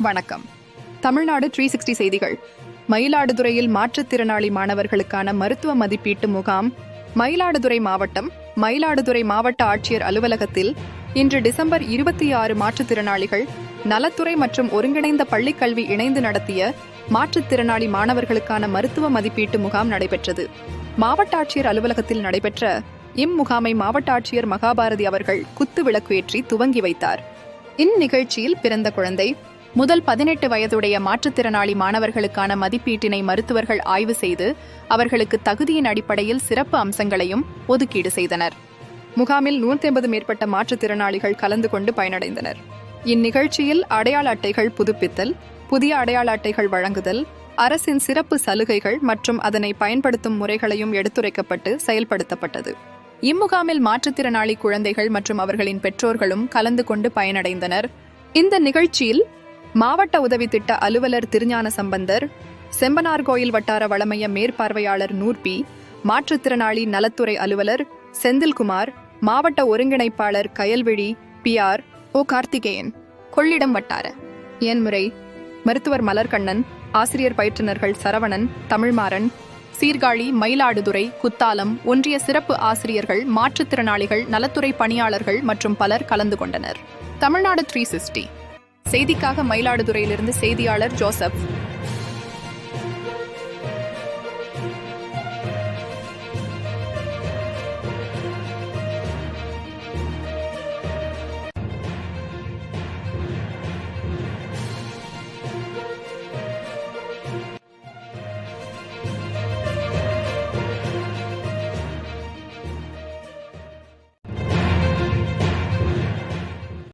வணக்கம். தமிழ்நாடு 360 செய்திகள். மயிலாடுதுறையில் மாற்றுத்திறனாளி மாணவர்களுக்கான மருத்துவ மதிப்பீட்டு முகாம். மயிலாடுதுறை மாவட்டம் மயிலாடுதுறை மாவட்ட ஆட்சியர் அலுவலகத்தில் இன்று டிசம்பர் 26 மாற்றுத்திறனாளிகள் நலத்துறை மற்றும் ஒருங்கிணைந்த பள்ளிக்கல்வி இணைந்து நடத்திய மாற்றுத்திறனாளி மாணவர்களுக்கான மருத்துவ மதிப்பீட்டு முகாம் நடைபெற்றது. மாவட்ட ஆட்சியர் அலுவலகத்தில் நடைபெற்ற இம்முகாமை மாவட்ட ஆட்சியர் மகாபாரதி அவர்கள் குத்து விளக்கு ஏற்றி துவங்கி வைத்தார். இந்நிகழ்ச்சியில் பிறந்த குழந்தை முதல் 18 வயதுடைய மாற்றுத்திறனாளி மாணவர்களுக்கான மதிப்பீட்டினை மருத்துவர்கள் ஆய்வு செய்து அவர்களுக்கு தகுதியின் அடிப்படையில் சிறப்பு அம்சங்களையும் ஒதுக்கீடு செய்தனர். முகாமில் 150 மேற்பட்ட மாற்றுத்திறனாளிகள் கலந்து கொண்டு பயனடைந்தனர். இந்நிகழ்ச்சியில் அடையாள அட்டைகள் புதுப்பித்தல், புதிய அடையாள அட்டைகள் வழங்குதல், அரசின் சிறப்பு சலுகைகள் மற்றும் அதனை பயன்படுத்தும் முறைகளையும் எடுத்துரைக்கப்பட்டு செயல்படுத்தப்பட்டது. இம்முகாமில் மாற்றுத்திறனாளி குழந்தைகள் மற்றும் அவர்களின் பெற்றோர்களும் கலந்து கொண்டு பயனடைந்தனர். இந்த நிகழ்ச்சியில் மாவட்ட உதவி திட்ட அலுவலர் திருஞான சம்பந்தர், செம்பனார்கோயில் வட்டார வளமைய மேற்பார்வையாளர் நூர்பி, மாற்றுத்திறனாளி நலத்துறை அலுவலர் செந்தில்குமார், மாவட்ட ஒருங்கிணைப்பாளர் கயல்விழி PR ஓ கார்த்திகேயன், கொள்ளிடம் வட்டார என்முறை மருத்துவர் மலர்கண்ணன், ஆசிரியர் பயிற்றுனர்கள் சரவணன், தமிழ்மாறன், சீர்காழி, மயிலாடுதுறை, குத்தாலம் ஒன்றிய சிறப்பு ஆசிரியர்கள், மாற்றுத்திறனாளிகள், நலத்துறை பணியாளர்கள் மற்றும் பலர் கலந்து கொண்டனர். தமிழ்நாடு 360 செய்திக்காக மயிலாடுதுறையிலிருந்து செய்தியாளர் ஜோசப்.